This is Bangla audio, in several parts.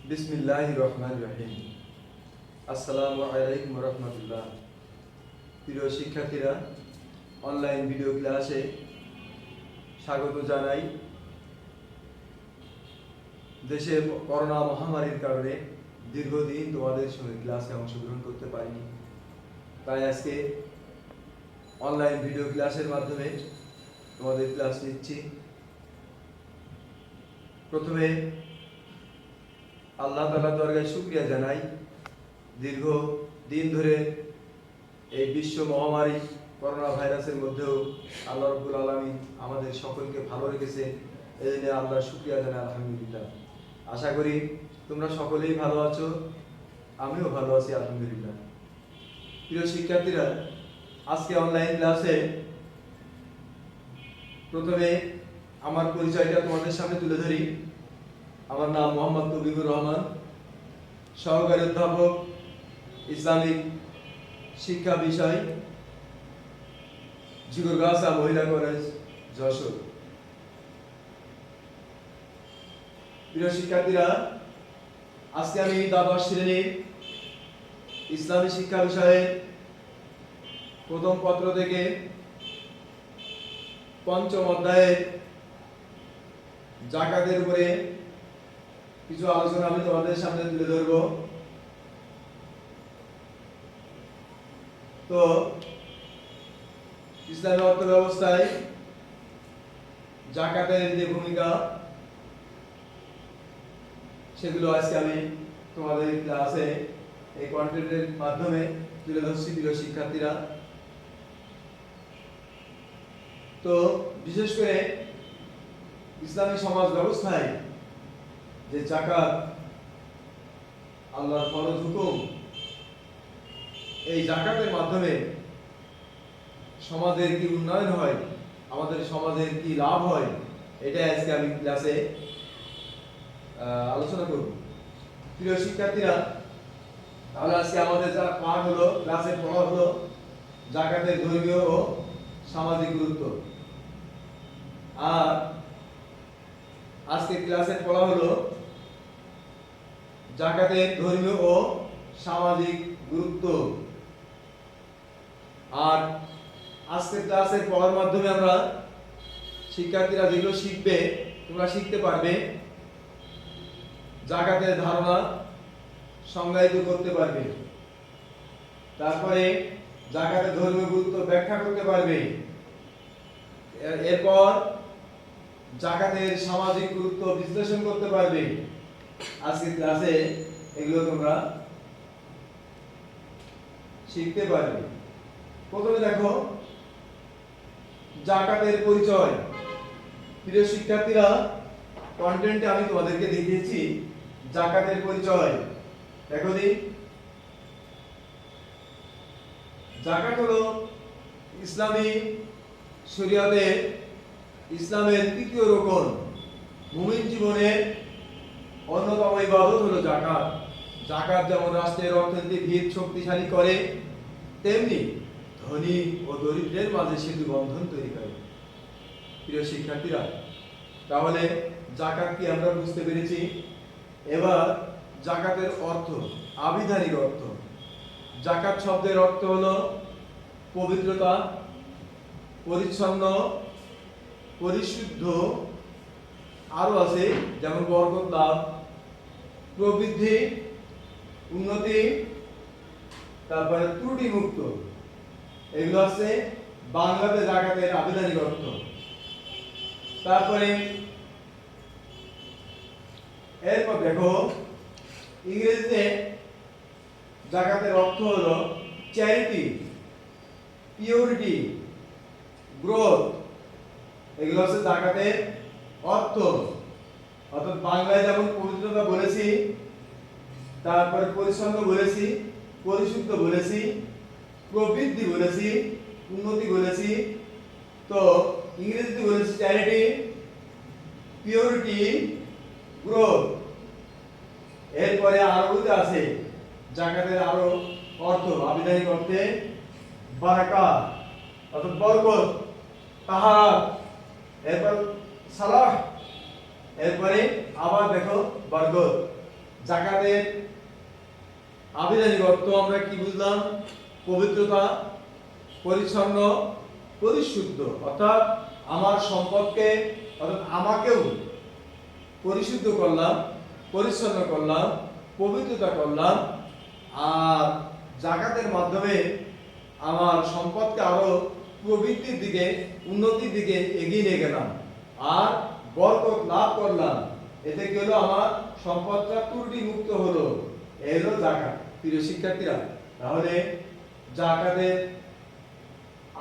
বিসমিল্লাহির রহমানির রহিম। আসসালামু আলাইকুম রহমতুল্লাহ। প্রিয় শিক্ষার্থীরা, অনলাইন ভিডিও ক্লাসে স্বাগত জানাই। দেশে করোনা মহামারীর কারণে দীর্ঘদিন তোমাদের সঙ্গে ক্লাসে অংশগ্রহণ করতে পারিনি, তাই আজকে অনলাইন ভিডিও ক্লাসের মাধ্যমে তোমাদের ক্লাস নিচ্ছি। প্রথমে আল্লাহ তাআলার দরবারে শুকরিয়া জানাই, দীর্ঘ দিন ধরে এই বিশ্ব মহামারী করোনা ভাইরাসের মধ্যেও আল্লাহ রাব্বুল আলামিন আমাদের সকলকে ভালো রেখেছে। এই জন্য আল্লাহর শুকরিয়া জানাই, আলহামদুলিল্লাহ। আশা করি তোমরা সকলেই ভালো আছো, আমিও ভালো আছি, আলহামদুলিল্লাহ। প্রিয় শিক্ষার্থীরা, আজকে অনলাইন ক্লাসে প্রথমে আমার পরিচয়টা তোমাদের সামনে তুলে ধরি। আমার নাম মোহাম্মদ তৌফিকুর রহমান, সহকারী অধ্যাপক, ইসলামিক শিক্ষা বিষয়, ঝিগুরগাছা মহিলা কলেজ, যশোর। প্রিয় শিক্ষার্থীরা, আজকে আমি দ্বাদশ শ্রেণীর ইসলামী শিক্ষা বিষয়ে প্রথম পত্র থেকে পঞ্চম অধ্যায়ের যাকাতের উপরে কিছু আলোচনা আমি তোমাদের সামনে তুলে ধরব। তো ইসলামী অর্থ ব্যবস্থায় যাকাতের যে ভূমিকা, সেগুলো আজকে আমি তোমাদের ক্লাসে এই কন্টেন্টের মাধ্যমে তুলে ধরছি। প্রিয় শিক্ষার্থীরা, তো বিশেষ করে ইসলামী সমাজ ব্যবস্থায় যে যাকাত আল্লাহর ফরজ হুকুম, এই যাকাতের মাধ্যমে সমাজের কি উন্নয়ন হয়, আমাদের সমাজের কি লাভ হয়, এটা আজকে আমি ক্লাসে আলোচনা করব। প্রিয় শিক্ষার্থীরা, তাহলে আজকে আমাদের যা পাঠ হলো, ক্লাসের পড়া হলো যাকাতের ধর্মীয় ও সামাজিক গুরুত্ব। আর আজকে ক্লাসের পড়া হলো যাকাতের ধর্মীয় ও সামাজিক গুরুত্ব। আর আজকের ক্লাসের পড়ার মাধ্যমে আমরা শিক্ষার্থীরা যেগুলো শিখবে, তোমরা শিখতে পারবে, যাকাতের ধারণা সংজ্ঞায়িত করতে পারবে, তারপরে যাকাতের ধর্মীয় গুরুত্ব ব্যাখ্যা করতে পারবে, এরপর যাকাতের সামাজিক গুরুত্ব বিশ্লেষণ করতে পারবে। আজকের ক্লাসে এগুলো তোমরা শিখতে পারবে। প্রথমে দেখো যাকাতের পরিচয়। প্রিয় শিক্ষার্থীরা, কন্টেন্টে আমি তোমাদেরকে দেখিয়েছি যাকাতের পরিচয়। দেখো দি, যাকাত হলো ইসলামী শরীয়তে ইসলামের তৃতীয় রকম। মুমিন জীবনের অন্যতম ইবাদত হলো যাকাত। যাকাত যেমন রাষ্ট্রের অর্থনৈতিক ভিত শক্তিশালী করে, তেমনি ধনী ও দরিদ্রের মাঝে সেতু বন্ধন তৈরি করে। প্রিয় শিক্ষার্থীরা, তাহলে যাকাত কি আমরা বুঝতে পেরেছি। এবার যাকাতের অর্থ, আবিধানিক অর্থ। যাকাত শব্দের অর্থ হলো পবিত্রতা, পরিচ্ছন্ন, পরিশুদ্ধ, আরো আছে যেমন বরকত লাভ, প্রবৃদ্ধি, উন্নতি, তারপরে ত্রুটি মুক্ত। এগুলো আছে বাংলাতে যাকাতের আবিধানিক অর্থ। তারপরে এরপর দেখো ইংরেজিতে যাকাতের অর্থ হলো চ্যারিটি, পিউরিটি, গ্রোথ। এগুলো হচ্ছে যাকাতের অর্থ। অর্থাৎ বাংলায় যেমন পবিত্রতা বলেছি, তারপরে পরিচ্ছন্ন বলেছি, পরিশুদ্ধ বলেছি, প্রবৃদ্ধি বলেছি, উন্নতি বলেছি, তো ইংরেজিতে বলেছি চ্যারিটি, পিউরিটি, গ্রোথ। এরপরে আরবিতে আছে যাকাতের আরো অর্থ, আবিধানিক অর্থে বারাকাত অর্থাৎ বরকত, তাহার, এরপর সালাহ, এরপরে আবার দেখো বরকত। জাকাতের আবিধানিক অর্থ আমরা কি বুঝলাম? পবিত্রতা, পরিচ্ছন্ন, পরিশুদ্ধ, অর্থাৎ আমার সম্পদকে, অর্থাৎ আমাকেও পরিশুদ্ধ করলাম, পরিচ্ছন্ন করলাম, পবিত্রতা করলাম, আর জাকাতের মাধ্যমে আমার সম্পদকে আরো প্রবৃদ্ধির দিকে, উন্নতির দিকে এগিয়ে নিয়ে গেলাম আর বরকত লাভ করলাম। এতে কি হলো? আমার সম্পদটা ত্রুটি মুক্ত হলো। এই হলো জাকাত। প্রিয় শিক্ষার্থীরা, তাহলে জাকাতের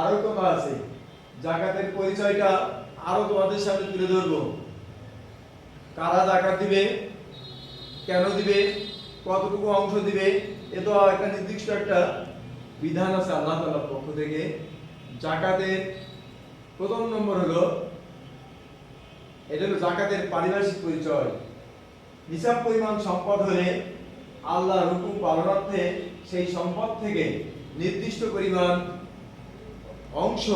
আরো কথা আছে, জাকাতের পরিচয়টা আরো তোমাদের সামনে তুলে ধরবো। কারা জাকাত দিবে, কেন দিবে, কতটুকু অংশ দিবে, এ তো একটা নির্দিষ্ট একটা বিধান আছে আল্লাহ তাআলার পক্ষ থেকে। জাকাতের প্রথম নম্বর হলো, এটা হলো জাকাতের পারিভাষিক পরিচয়। নিসাব পরিমাণ সম্পদ হলে আল্লাহর হুকুম পালনার্থে সেই সম্পদ থেকে নির্দিষ্ট পরিমাণ অংশ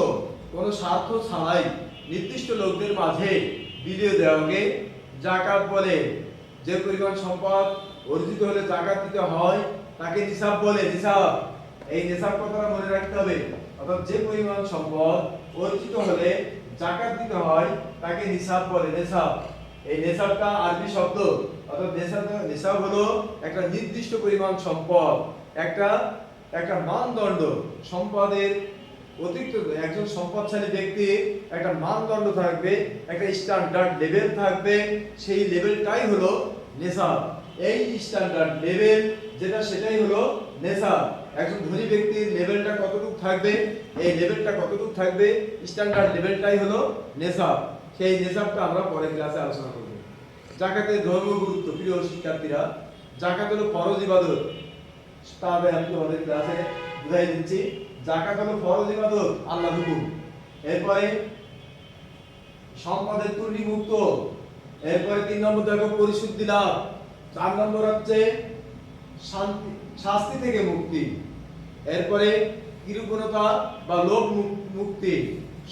কোনো স্বার্থ ছাড়াই নির্দিষ্ট লোকদের মাঝে বিলিয়ে দেওয়াকে জাকাত বলে। যে পরিমাণ সম্পদ অর্জিত হলে জাকাত দিতে হয় তাকে নিসাব বলে। নিসাব, এই নিসাব কথাটা মনে রাখতে হবে। অর্থাৎ যে পরিমাণ সম্পদ অর্জিত হলে জাকাত দিতে হয় তাকে নিসাব বলে। নিসাব, এই নিসাবটা আরবি শব্দ। অর্থাৎ নিসাব হলো একটা নির্দিষ্ট পরিমাণ সম্পদ, একটা মানদণ্ড। সম্পদের অতিরিক্ত একজন সম্পদশালী ব্যক্তি একটা মানদণ্ড থাকবে, একটা স্ট্যান্ডার্ড লেভেল থাকবে, সেই লেভেলটাই হলো নিসাব। এই স্ট্যান্ডার্ড লেভেল যেটা, সেটাই হলো নিসাব। একজন ধনী ব্যক্তির লেভেলটা কতটুকু থাকবে, এই লেভেলটা কতটুকু থাকবে, স্ট্যান্ডার্ড লেভেলটাই হলো নিসাব। সেই নিসাবটা আমরা পরের ক্লাসে আলোচনা করব। জাকাতের ধর্ম গুরুত্ব। প্রিয় শিক্ষার্থীরা, জাকাত হলো ফরজ ইবাদত। তবে আমি তোমাদের ক্লাসে বুঝাই দিচ্ছি, জাকাত হলো ফরজ ইবাদত, আল্লাহর হুকুম। এরপরে সম্পদের ত্রুটি মুক্ত। এরপরে 3 নম্বর দেখো পরিশুদ্ধি লাভ। 4 নম্বর হচ্ছে শাস্তি থেকে মুক্তি। এরপরে কৃপণতা বা লোভ মুক্তি,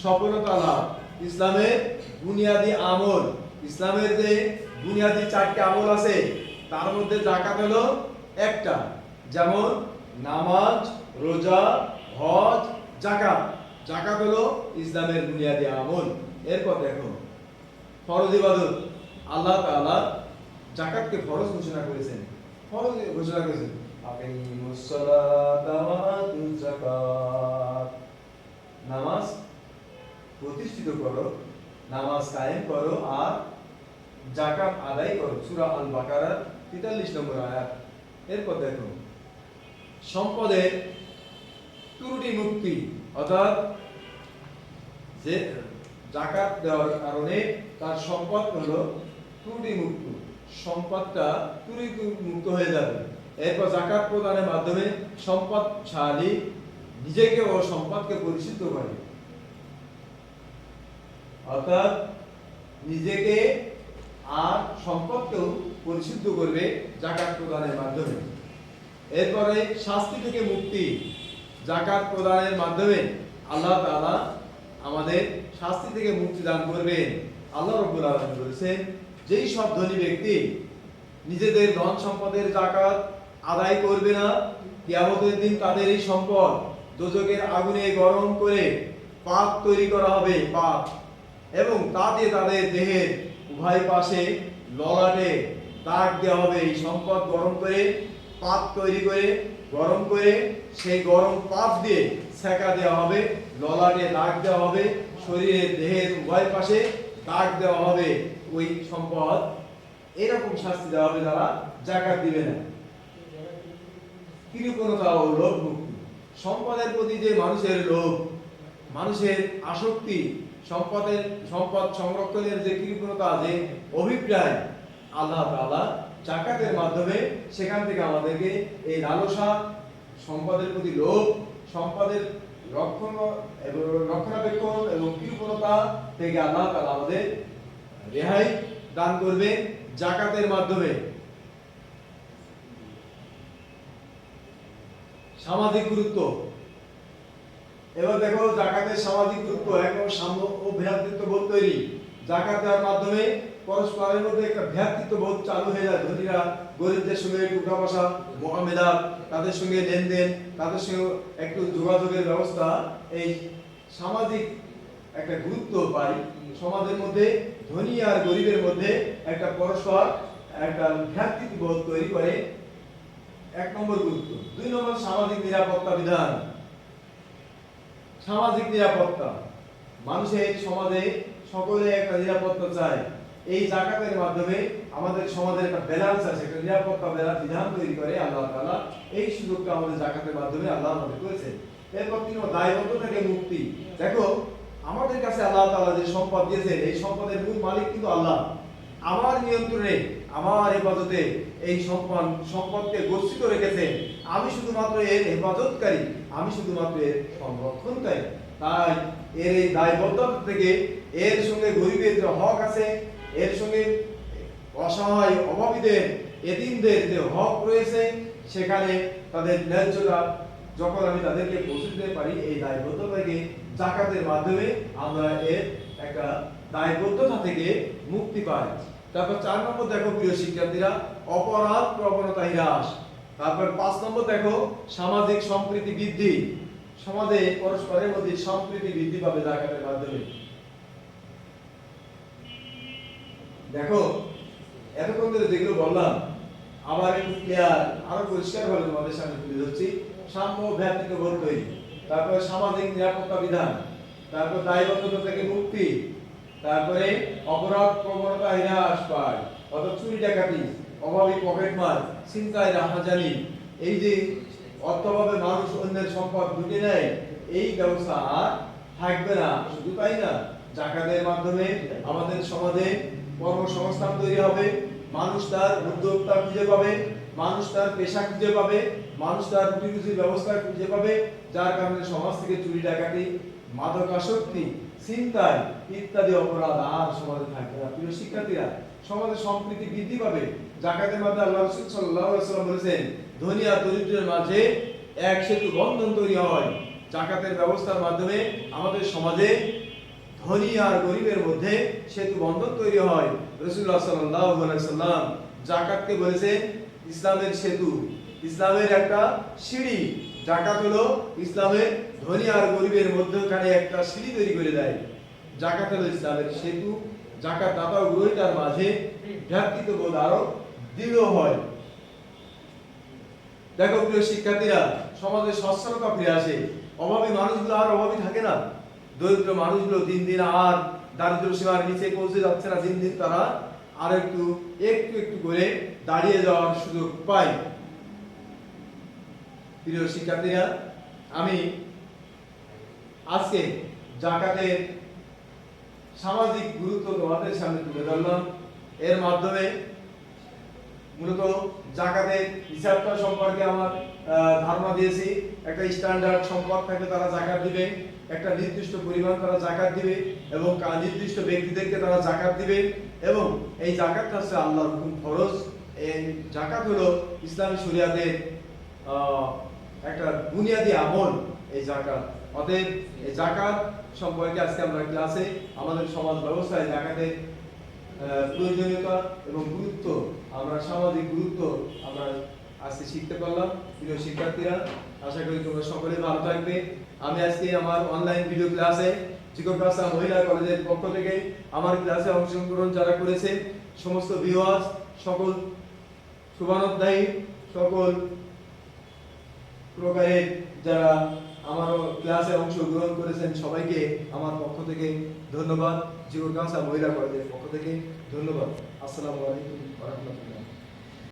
সফলতা লাভ। ইসলামের বুনিয়াদি আমল, ইসলামের যে বুনিয়াদি 4টি আমল আছে তার মধ্যে জাকাত হলো একটা। যেমন নামাজ, রোজা, হজ, জাকাত। জাকাত হলো ইসলামের বুনিয়াদি আমল। এরপর দেখো ফরজ ইবাদত। আল্লাহ তাআলা জাকাতকে ফরজ ঘোষণা করেছেন। ফরজ ঘোষণা করেছেন, আকিমুস সালাতা ওয়া আতুজ যাকাত। নামাজ প্রতিষ্ঠিত করো, নামাজ কায়েম করো আর যাকাত আদায় করো। সূরা আল বাকারার 43 নম্বর আয়াত। এরপর দেখো সম্পদের ত্রুটি মুক্তি। অর্থাৎ যে যাকাত দেওয়ার কারণে তার সম্পদ হলো ত্রুটি মুক্ত, সম্পদটা ত্রুটি মুক্ত হয়ে যাবে। এরপর যাকাত প্রদানের মাধ্যমে সম্পদশালী নিজেকে ও সম্পদকে পরিশুদ্ধ করে। অর্থাৎ নিজেকে আর সম্পদকেও পরিশুদ্ধ করবে যাকাত প্রদানের মাধ্যমে। এরপরে শাস্তি থেকে মুক্তি। যাকাত প্রদানের মাধ্যমে আল্লাহ তাআলা আমাদের শাস্তি থেকে মুক্তি দান করবেন। আল্লাহ রাব্বুল আলামিন বলেছেন, যেই সব ধনী ব্যক্তি নিজেদের ধন সম্পদের যাকাত আদায় করবে না, কিয়ামতের দিন তাদের এই সম্পদ দোজখের আগুনে গরম করে পাত তৈরি করা হবে, পাত, এবং তা দিয়ে তাদের দেহের উভয় পাশে ললাটে দাগ দেওয়া হবে। এই সম্পদ গরম করে, পাত তৈরি করে গরম করে সেই গরম পাত দিয়ে সেকা দেওয়া হবে, ললাটে দাগ দেওয়া হবে, শরীরের দেহের উভয় পাশে দাগ দেওয়া হবে ওই সম্পদ। এরকম শাস্তি দেওয়া হবে যারা যাকাত দিবে না। কৃপণতা ও লোভ মুক্তি। সম্পদের প্রতি যে মানুষের লোভ, মানুষের আসক্তি, সম্পদ সংরক্ষণের যে কৃপণতা, যে অভিপ্রায়, আল্লাহ তাআলা যাকাতের মাধ্যমে সেখান থেকে আমাদেরকে এই লালসা, সম্পদের প্রতি লোভ, সম্পদের রক্ষণাবেক্ষণ এবং কৃপণতা থেকে আল্লাহ তাআলা আমাদের রেহাই দান করবে যাকাতের মাধ্যমে। সামাজিক গুরুত্ব। এবার দেখো জাকাতের সামাজিক গুরুত্ব। একদম সাম্য ও ভ্রাতৃত্ববোধ তৈরি। যাকাত দেওয়ার মাধ্যমে পরস্পরের মধ্যে একটা ভ্রাতৃত্ববোধ চালু হয়ে যায়। ধনীরা গরিবদের সঙ্গে একটু উঠা বসা মুআমেলা, তাদের সঙ্গে লেনদেন, তাদের সঙ্গে একটু যোগাযোগের ব্যবস্থা, এই সামাজিক একটা গুরুত্ব পাই। সমাজের মধ্যে ধনী আর গরিবের মধ্যে একটা পরস্পর একটা ভ্রাতৃত্ববোধ তৈরি করে, 1 নম্বর গুরুত্ব। 2 নম্বর সামাজিক নিরাপত্তা বিধান। সামাজিক নিরাপত্তা, মানুষের সমাজে সকলে একটা নিরাপত্তা চায়। এই যাকাতের মাধ্যমে আমাদের সমাজের একটা ব্যালেন্স আছে, একটা নিরাপত্তা বিধান তৈরি করে আল্লাহ তাআলা। এই সুযোগটা আমাদের যাকাতের মাধ্যমে আল্লাহ আমাদের করেছেন। এরপর 3 নম্বর দায়বদ্ধতা থেকে মুক্তি। দেখো, আমাদের কাছে আল্লাহ তাআলা যে সম্পদ দিয়েছেন, এই সম্পদের মূল মালিক কিন্তু আল্লাহ। আমার নিয়ন্ত্রণে, আমার হেফাজতে এই সম্পদকে গচ্ছিত রেখেছেন। আমি শুধুমাত্র এর হেফাজতকারী, আমি শুধুমাত্র এর সংরক্ষণকারী। তাই এর এই দায়বদ্ধতা থেকে, এর সঙ্গে গরিবের যে হক আছে, এর সঙ্গে অসহায় অভাবীদের, এতিমদের যে হক রয়েছে, সেখানে তাদের ন্যায্যতা যখন আমি তাদেরকে পৌঁছে দিতে পারি, এই দায়বদ্ধতা থেকে যাকাতের মাধ্যমে আমরা এর একটা দায়বদ্ধতা থেকে মুক্তি পাই। তারপর 4 নম্বর দেখো প্রিয় শিক্ষার্থীরা, অপরাধ প্রবণতা হ্রাস। তারপর 5 নম্বর দেখো সামাজিক সম্প্রীতি বৃদ্ধি। সমাজে পরস্পরের মধ্যে সম্প্রীতি বৃদ্ধি পাবে যাকাতের মাধ্যমে। দেখো, এতক্ষণ ধরে যেগুলো বললাম আবার একটু ক্লিয়ার, আরো পরিষ্কার ভাবে তোমাদের সামনে তুলে ধরছি। সাম্য ভ্রাতৃত্ববোধ তৈরি, তারপরে সামাজিক নিরাপত্তা বিধান, তারপর দায়বদ্ধতা থেকে মুক্তি, তারপরে অপরাধ প্রবণতা হ্রাস পায়, অর্থাৎ চুরি ডাকাতি, অভাবী পকেটমার, ছিনতাই রাহাজানি, এই যে অর্থভাবে মানুষ অন্যের সম্পদ লুটে নেয়, এই ব্যবস্থা আর থাকবে না। শুধু তাই না, যাকাতের মাধ্যমে আমাদের সমাজে কর্মসংস্থান তৈরি হবে, মানুষ তার উদ্যোক্তা খুঁজে পাবে, মানুষ তার পেশা খুঁজে পাবে, মানুষ তার রুটিরুজির ব্যবস্থা খুঁজে পাবে, যার কারণে সমাজ থেকে চুরি ডাকাতি, মাদকাসক্তি, ছিনতাই ইত্যাদি অপরাধ আর সমাজে থাকবে না। প্রিয় শিক্ষার্থীরা, সমাজে সম্প্রীতি বৃদ্ধি পাবে। যাকাতের মাধ্যমে আল্লাহ রাসূল সাল্লাল্লাহু আলাইহি ওয়াসাল্লাম বলেছেন, ধনী আর দরিদ্রের মাঝে এক সেতু বন্ধন তৈরি হয়। যাকাতের ব্যবস্থার মাধ্যমে আমাদের সমাজে ধনী আর গরিবের মধ্যে সেতু বন্ধন তৈরি হয়। রাসূলুল্লাহ সাল্লাল্লাহু আলাইহি ওয়াসাল্লাম যাকাতকে বলেছেন ইসলামের সেতু, ইসলামের একটা সিঁড়ি। যাকাত হলো ইসলামের ধনী আর গরিবের মধ্যখানে একটা সিঁড়ি তৈরি করে দেয়। যাকাত হলো ইসলামের সেতু। যাকাত দাতা ও গ্রহীতার মাঝে ভ্রাতৃত্ববোধ আরো দৃঢ় হয়। দেখো প্রিয় শিক্ষার্থীরা, সমাজে স্বচ্ছলতা ফিরে আসে। অভাবী মানুষগুলো আর অভাবী থাকে না। দরিদ্র মানুষগুলো দিন দিন আর দারিদ্র সীমার নিচে পৌঁছে যাচ্ছে না। দিন দিন তারা আর একটু একটু করে দাঁড়িয়ে যাওয়ার সুযোগ পায়। প্রিয় শিক্ষার্থীরা, আমি আজকে যাকাতের সামাজিক গুরুত্ব তোমাদের সামনে তুলে ধরলাম। এর মাধ্যমে মূলত যাকাতের হিসাবটা সম্পর্কে আমার ধারণা দিয়েছি। একটা স্ট্যান্ডার্ড সম্পদ থাকে, তারা যাকাত দিবে, একটা নির্দিষ্ট পরিমাণ তারা যাকাত দিবে এবং নির্দিষ্ট ব্যক্তিদেরকে তারা যাকাত দিবে। এবং এই যাকাতটা হচ্ছে আল্লাহর হুকুম, ফরজ। এই যাকাত হলো ইসলামী শরিয়াতের একটা বুনিয়াদি আমল, এই যাকাত। অতএব এই যাকাত সম্পর্কে আজকে আমরা ক্লাসে আমাদের সমাজ ব্যবস্থায় যাকাতের প্রয়োজনীয়তা এবং গুরুত্ব, আমরা সামাজিক গুরুত্ব আমরা আজকে শিখতে পারলাম। প্রিয় শিক্ষার্থীরা, আশা করি তোমরা সকলে ভালো থাকবে। আমি আজকে আমার অনলাইন ভিডিও ক্লাসে জিকোগাছা মহিলা কলেজের পক্ষ থেকে আমার ক্লাসে অংশগ্রহণ যারা করেছে সমস্ত ভিউয়ার্স, সকল শুভানুধ্যায়ী, সকল প্রকারের যারা আমার ক্লাসে অংশগ্রহণ করেছেন সবাইকে আমার পক্ষ থেকে ধন্যবাদ। জিকোগাছা মহিলা কলেজের পক্ষ থেকে ধন্যবাদ। আসসালামু আলাইকুম ওয়া রাহমাতুল্লাহ।